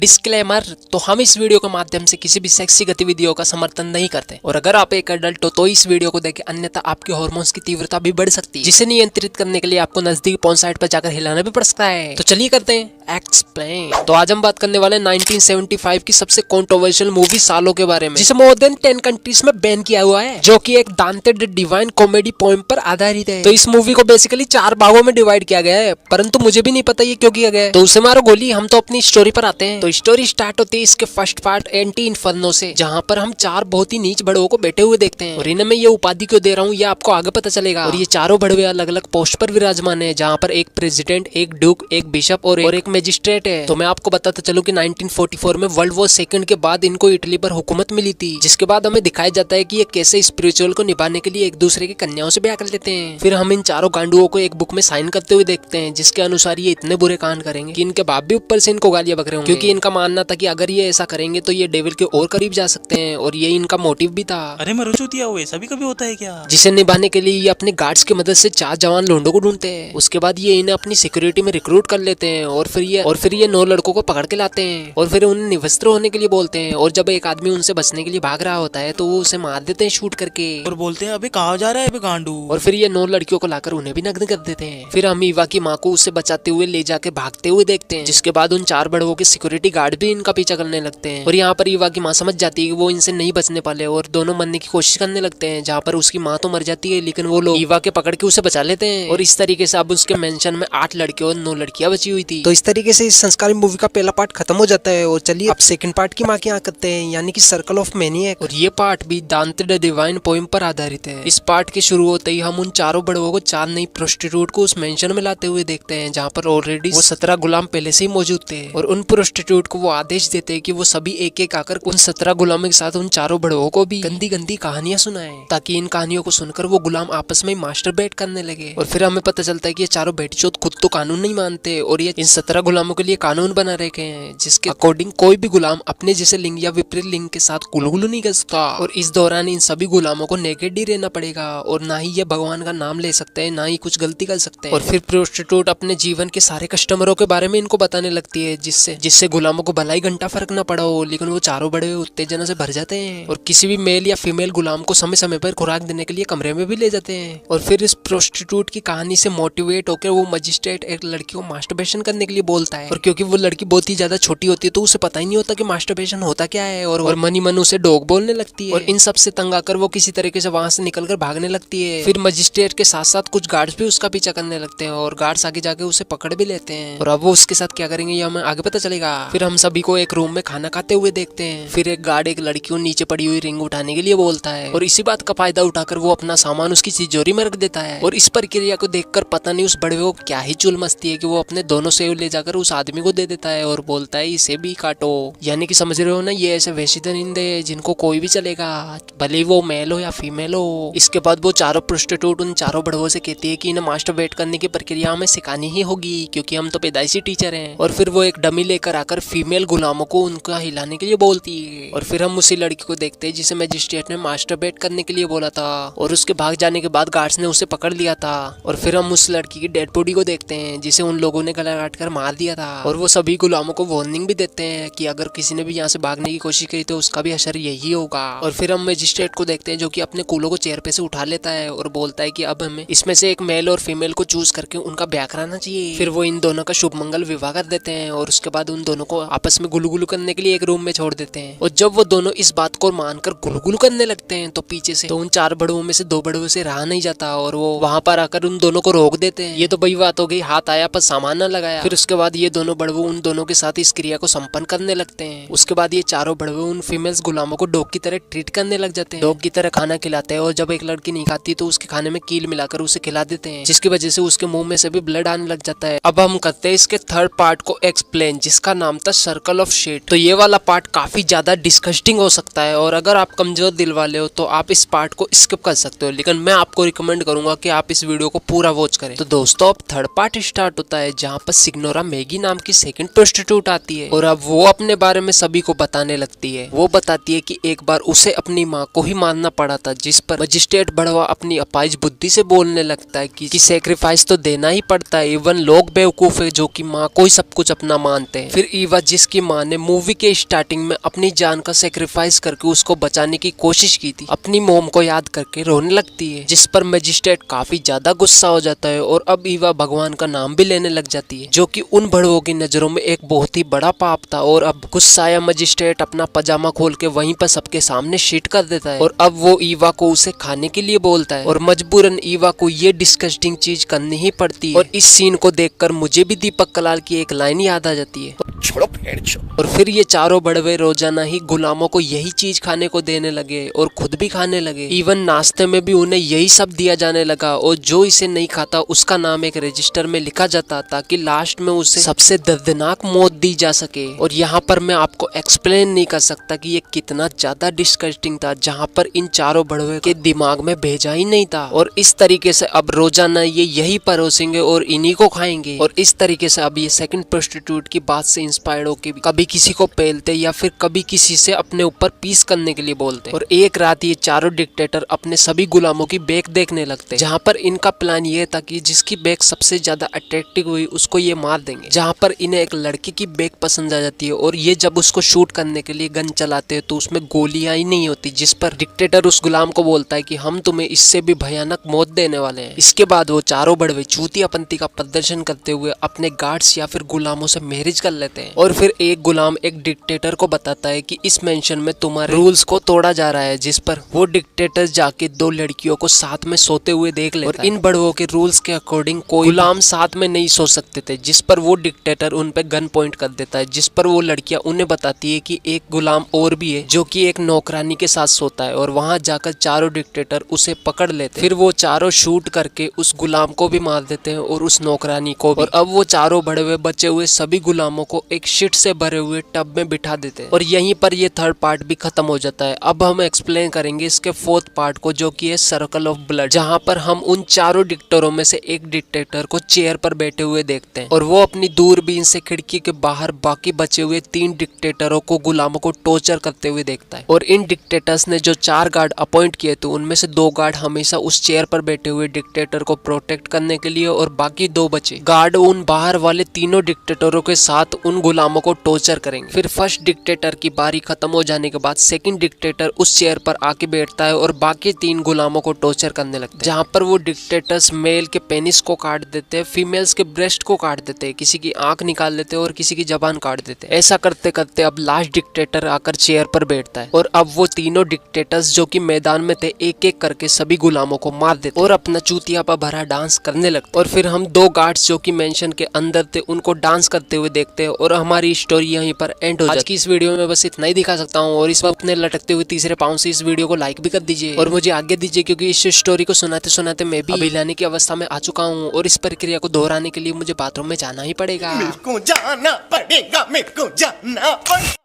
Disclaimer, तो हम इस वीडियो के माध्यम से किसी भी सेक्सी गतिविधियों का समर्थन नहीं करते और अगर आप एक एडल्ट हो तो इस वीडियो को देखें, अन्यथा आपके हार्मोन्स की तीव्रता भी बढ़ सकती है, जिसे नियंत्रित करने के लिए आपको नजदीकी पॉर्न साइट पर जाकर हिलाना भी पड़ सकता है। तो चलिए करते हैं एक्सप्लेन। तो आज हम बात करने वाले 1975 की सबसे कंट्रोवर्शियल मूवी सालों के बारे में, जिसे मोर देन 10 कंट्रीज में बैन किया हुआ है, जो कि एक दांते द डिवाइन कॉमेडी पोएम पर आधारित है। तो इस मूवी को बेसिकली 4 भागों में डिवाइड किया गया है, परंतु मुझे भी नहीं पता ये क्यों किया गया है। तो उसे मारो गोली, हम तो अपनी स्टोरी पर आते हैं। तो स्टोरी स्टार्ट होती है इसके फर्स्ट पार्ट एंटी इन्फर्नो से, जहाँ पर हम 4 बहुत ही नीच बड़वों को बैठे हुए देखते हैं और इन्हें मैं ये उपाधि क्यों दे रहा हूँ ये आपको आगे पता चलेगा। और ये चारों बड़वे अलग अलग पोस्ट पर विराजमान है, जहाँ पर एक प्रेसिडेंट, एक ड्यूक, एक बिशप और एक मजिस्ट्रेट है। तो मैं आपको बताता चलूं कि 1944 में वर्ल्ड वॉर सेकंड के बाद इनको इटली पर हुकूमत मिली थी, जिसके बाद हमें दिखाया जाता है कि ये कैसे स्पिरिचुअल को निभाने के लिए एक दूसरे की कन्याओं से ब्याह कर लेते हैं। फिर हम इन चारों गांडुओं को एक बुक में साइन करते हुए देखते हैं, जिसके अनुसार ये इतने बुरे कांड करेंगे कि इनके बाप भी ऊपर से इनको गालियां बक रहे होंगे, क्योंकि इनका मानना था कि अगर ये ऐसा करेंगे तो ये डेविल के और करीब जा सकते हैं, और ये इनका मोटिव भी था। अरे मरुचूतिया, वो ऐसा भी कभी होता है क्या? जिसे निभाने के लिए ये अपने गार्ड्स की मदद से 4 जवान लोंडों को ढूंढते हैं। उसके बाद ये इन्हें अपनी सिक्योरिटी में रिक्रूट कर लेते हैं और फिर ये 9 लड़कों को पकड़ के लाते हैं और फिर उन्हें निवस्त्र होने के लिए बोलते हैं। और जब एक आदमी उनसे बचने के लिए भाग रहा होता है तो वो उसे मार देते हैं शूट करके, और बोलते हैं अबे कहाँ जा रहा है अबे गांडू। और फिर ये 9 लड़कियों को लाकर उन्हें भी नग्न कर देते हैं। फिर हम ईवा की माँ को उससे बचाते हुए ले जाके भागते हुए देखते हैं, जिसके बाद उन 4 बड़वों के सिक्योरिटी गार्ड भी इनका पीछा करने लगते हैं। और यहाँ पर ईवा की माँ समझ जाती है कि वो इनसे नहीं बचने पाले और दोनों मरने की कोशिश करने लगते हैं, जहाँ पर उसकी माँ तो मर जाती है, लेकिन वो लोग ईवा के पकड़ के उसे बचा लेते हैं। और इस तरीके से अब उसके मेंशन में 8 लड़के और 9 लड़कियां बची हुई थी। तो इस तरीके से इस संस्कारी मूवी का पहला पार्ट खत्म हो जाता है। और चलिए अब सेकंड पार्ट की माँ की यहाँ करते हैं, यानी कि सर्कल ऑफ मैनिएक। और ये पार्ट भी दांते द डिवाइन पोएम पर आधारित है। इस पार्ट के शुरू होते ही हम उन चारों बड़वों को 4 नई प्रोस्टिट्यूट को उस मेंशन में लाते हुए देखते हैं, जहाँ पर ऑलरेडी वो 17 गुलाम पहले से ही मौजूद थे। और उन प्रोस्टिट्यूट को वो आदेश देते हैं कि वो सभी एक एक आकर उन 17 गुलामों के साथ उन चारों बड़वों को भी गंदी गंदी कहानियां सुनाए, ताकि इन कहानियों को सुनकर वो गुलाम आपस में मास्टरबेट करने लगे। और फिर हमें पता चलता है कि ये चारों बेटीचोद खुद तो कानून नहीं मानते और ये इन 17 गुलामों के लिए कानून बना रखे हैं, जिसके अकॉर्डिंग कोई भी गुलाम अपने जैसे लिंग या विपरीत लिंग के साथ गुलगुलू नहीं कर सकता। और इस दौरान इन सभी गुलामों को नेकेड ही रहना पड़ेगा और ना ही ये भगवान का नाम ले सकते हैं, ना ही कुछ गलती कर सकते हैं। और फिर प्रोस्टिट्यूट अपने जीवन के सारे कस्टमरों के बारे में इनको बताने लगती है, जिससे गुलामों को भलाई घंटा फर्क न पड़ा हो, लेकिन वो चारों बड़े उत्तेजना से भर जाते हैं और किसी भी मेल या फीमेल गुलाम को समय समय पर खुराक देने के लिए कमरे में भी ले जाते हैं। और फिर इस प्रोस्टिट्यूट की कहानी से मोटिवेट होकर वो मजिस्ट्रेट एक लड़की को मास्टरबेशन करने के लिए बोलता है, और क्योंकि वो लड़की बहुत ही ज्यादा छोटी होती है तो उसे पता ही नहीं होता कि मास्टरबेशन होता क्या है, और मनी मन उसे डॉग बोलने लगती है। और इन सब से तंग आकर वो किसी तरीके से वहां से निकलकर भागने लगती है। फिर मजिस्ट्रेट के साथ साथ कुछ गार्ड्स भी उसका पीछा करने लगते हैं और गार्ड्स आगे जाके उसे पकड़ भी लेते हैं। और अब वो उसके साथ क्या करेंगे ये हमें आगे पता चलेगा। फिर हम सभी को एक रूम में खाना खाते हुए देखते हैं। फिर एक गार्ड एक लड़की को नीचे पड़ी हुई रिंग उठाने के लिए बोलता है और इसी बात का फायदा उठाकर वो अपना सामान उसकी तिजोरी में रख देता है। और इस प्रक्रिया को देखकर पता नहीं उस बड़वे को क्या ही चुल मस्ती है कि वो अपने दोनों सेव ले जाकर उस आदमी को दे देता है और बोलता है इसे भी काटो। यानी कि समझ रहे हो ना, ये ऐसे वैसे दरिंदे जिनको कोई भी चलेगा, भले वो मेल हो या फीमेल हो। इसके बाद वो चारों प्रोस्टिट्यूट उन चारों बड़वों से कहती है कि इन्हें मास्टरबेट करने की प्रक्रिया हमें सिखानी ही होगी, क्योंकि हम तो पैदाइशी टीचर हैं। और फिर वो एक डमी लेकर आकर फीमेल गुलामों को उनका हिलाने के लिए बोलती है। और फिर हम उसी लड़की को देखते हैं जिसे मजिस्ट्रेट ने मास्टरबेट करने के लिए बोला था, और उसके भाग जाने के बाद गार्ड्स ने उसे पकड़ लिया था। और फिर हम उस लड़की की डेड बॉडी को देखते हैं जिसे उन लोगों ने गला काट कर मार दिया था। और वो सभी गुलामों को वार्निंग भी देते हैं कि अगर किसी ने भी यहाँ से भागने की कोशिश की तो उसका भी असर यही होगा। और फिर हम मजिस्ट्रेट को देखते हैं जो कि अपने कूलों को चेयर पे से उठा लेता है और बोलता है कि अब हमें इसमें से एक मेल और फीमेल को चूज करके उनका ब्याह कराना चाहिए। फिर वो इन दोनों का शुभ मंगल विवाह कर देते हैं और उसके बाद उन दोनों को आपस में गुलगुलू करने के लिए एक रूम में छोड़ देते हैं। और जब वो दोनों इस बात को मानकर गुलगुलू करने लगते हैं तो पीछे से तो उन 4 बड़वों में से 2 बड़वों से रहा नहीं जाता और वो वहां पर आकर उन दोनों को रोक देते हैं। ये तो बड़ी बात हो गई, हाथ आया पर सामान न लगाया। फिर उसके बाद ये दोनों बड़वो उन दोनों के साथ इस क्रिया को संपन्न करने लगते हैं। उसके बाद ये चारों बड़वो उन फीमेल्स गुलामों को डॉग की तरह ट्रीट करने लग जाते हैं, डॉग की तरह खाना खिलाते हैं। और जब एक लड़की नहीं खाती तो उसके खाने में कील मिलाकर उसे खिला देते हैं, जिसकी वजह से उसके मुंह में से भी ब्लड आने लग जाता है। अब हम करते हैं इसके थर्ड पार्ट को एक्सप्लेन, जिसका नाम था सर्कल ऑफ शेट। तो ये वाला पार्ट काफी ज्यादा डिस्कस्टिंग हो सकता है और अगर आप कमजोर दिल वाले हो तो आप इस पार्ट को स्किप कर सकते हो, लेकिन मैं आपको रिकमेंड करूंगा कि आप इस वीडियो को पूरा वॉच करें। तो दोस्तों अब थर्ड पार्ट स्टार्ट होता है, जहाँ पर सिग्नोरा मैगी नाम की सेकंड प्रोस्टिट्यूट आती है और अब वो अपने बारे में सभी को बताने लगती है। वो बताती है कि एक बार उसे अपनी माँ को ही मानना पड़ा था, जिस पर मजिस्ट्रेट बड़वा अपनी अपाइज बुद्धि से बोलने लगता है कि सेक्रीफाइस तो देना ही पड़ता है, इवन लोग बेवकूफ है जो कि माँ को ही सब कुछ अपना मानते हैं। फिर ईवा जिसकी माँ ने मूवी के स्टार्टिंग में अपनी जान का सेक्रीफाइस करके उसको बचाने की कोशिश की थी, अपनी मॉम को याद करके रोने लगती है, जिस पर मजिस्ट्रेट काफी ज्यादा गुस्सा हो जाता है और अब ईवा भगवान का नाम भी लेने लग जाती है, जो कि उन बड़वों की नजरों में एक बहुत ही बड़ा पाप था। और अब गुस्साया मजिस्ट्रेट अपना पजामा खोल के वहीं पर सबके सामने शीट कर देता है और अब वो ईवा को उसे खाने के लिए बोलता है और मजबूरन ईवा को ये डिस्कस्टिंग चीज करनी ही पड़ती है। और इस सीन को देखकर मुझे भी दीपक कलाल की एक लाइन याद आ जाती है, छोड़ो फेड़ छो। और फिर ये चारों बड़वे रोजाना ही गुलामों को यही चीज खाने को देने लगे और खुद भी खाने लगे। इवन नाश्ते में भी उन्हें यही सब दिया जाने लगा और जो इसे नहीं खाता उसका नाम एक रजिस्टर में लिखा जाता ताकि लास्ट में उसे सबसे दर्दनाक मौत दी जा सके। और यहाँ पर मैं आपको एक्सप्लेन नहीं कर सकता कि ये कितना ज्यादा डिस्कस्टिंग था, जहाँ पर इन चारों बड़वे के दिमाग में भेजा ही नहीं था। और इस तरीके से अब रोजाना ये यही परोसेंगे और इन्हीं को खाएंगे। और इस तरीके से अब ये सेकंड प्रोस्टिट्यूट की बात से इंस्पायर्ड होकर कभी किसी को पेलते या फिर कभी किसी से अपने ऊपर पीस करने के लिए बोलते। और एक रात ये चारों डिक्टेटर अपने सभी गुलामों की बेक देखने लगते, जहाँ पर इनका प्लान ये था कि जिसकी बेक सबसे ज्यादा अट्रैक्टिव हुई उसको ये मार देंगे। जहाँ पर इन्हें एक लड़की की बेक पसंद आ जाती है और ये जब उसको शूट करने के लिए गन चलाते हैं तो उसमें गोलियां ही नहीं होती, जिस पर डिक्टेटर उस गुलाम को बोलता है कि हम तुम्हें इससे भी भयानक मौत देने वाले हैं। इसके बाद वो चारों बड़वे चूतियापंती का प्रदर्शन करते हुए अपने गार्ड्स या फिर गुलामों से मैरिज कर लेते हैं। और फिर एक गुलाम एक डिक्टेटर को बताता है कि इस मेंशन में तुम्हारे रूल्स को तोड़ा जा रहा है, जिस पर वो डिक्टेटर जाके दो लड़कियों को साथ में सोते हुए देख लेता है। और इन बड़वों के रूल्स के अकॉर्डिंग कोई गुलाम साथ में नहीं सो सकते थे, जिस पर वो डिक्टेटर उन पे गन पॉइंट कर देता है, जिस पर वो लड़कियां उन्हें बताती है कि एक गुलाम और भी है जो कि एक नौकरानी के साथ सोता है। और वहां जाकर चारों डिक्टेटर उसे पकड़ लेते हैं। फिर वो चारों शूट करके उस गुलाम को भी मार देते हैं और उस नौकरानी को भी। और अब वो चारों बड़वे बचे हुए सभी गुलामों को एक शिट से भरे हुए टब में बिठा देते हैं। और यहीं पर ये थर्ड पार्ट भी खत्म हो जाता है। अब हम एक्सप्लेन करेंगे इसके फोर्थ पार्ट को, जो कि है सर्कल ऑफ ब्लड, जहां पर हम उन चारों डिक्टेटरों में से एक डिक्टेटर को चेयर पर बैठे हुए देखते हैं और वो अपनी दूरबीन से खिड़की के बाहर बाकी बचे हुए 3 डिक्टेटरों को गुलामों को टॉर्चर करते हुए देखता है। और इन डिक्टेटर्स ने जो 4 गार्ड अपॉइंट किए थे उनमें से 2 गार्ड हमेशा उस चेयर पर बैठे हुए डिक्टेटर को प्रोटेक्ट करने के लिए और बाकी 2 बचे गार्ड उन बाहर वाले तीनों डिक्टेटरों के साथ उन गुलामों को टॉर्चर करेंगे। फिर फर्स्ट डिक्टेटर की बारी खत्म हो जाने के बाद सेकंड डिक्टेटर उस चेयर पर आके बैठता है और बाकी 3 गुलामों को टॉर्चर करने लगते हैं, जहां पर वो डिक्टेटर्स मेल के पेनिस को काट देते हैं, फीमेल्स के ब्रेस्ट को काट देते हैं, किसी की आंख निकाल देते हैं और किसी की जबान काट देते हैं। ऐसा करते करते अब लास्ट डिक्टेटर आकर चेयर पर बैठता है और अब वो तीनों डिक्टेटर्स जो कि मैदान में थे एक एक करके सभी गुलामों को मार देते और अपना चूतिया पर भरा डांस करने लगते। और फिर हम 2 गार्ड्स जो कि मेंशन के अंदर थे उनको डांस करते हुए देखते हैं और हमारी स्टोरी यहीं पर एंड हो जाती है। आज की इस वीडियो में बस इतना ही दिखा सकता हूँ और इस वक्त अपने लटकते हुए तीसरे पाँव से इस वीडियो को लाइक भी कर दीजिए और मुझे आगे दीजिए, क्योंकि इस स्टोरी को सुनाते सुनाते मैं भी अभिलाने की अवस्था में आ चुका हूँ और इस प्रक्रिया को दोहराने के लिए मुझे बाथरूम में जाना ही पड़ेगा। मेरे को जाना पड़ेगा, मेरे को जाना पड़ेगा।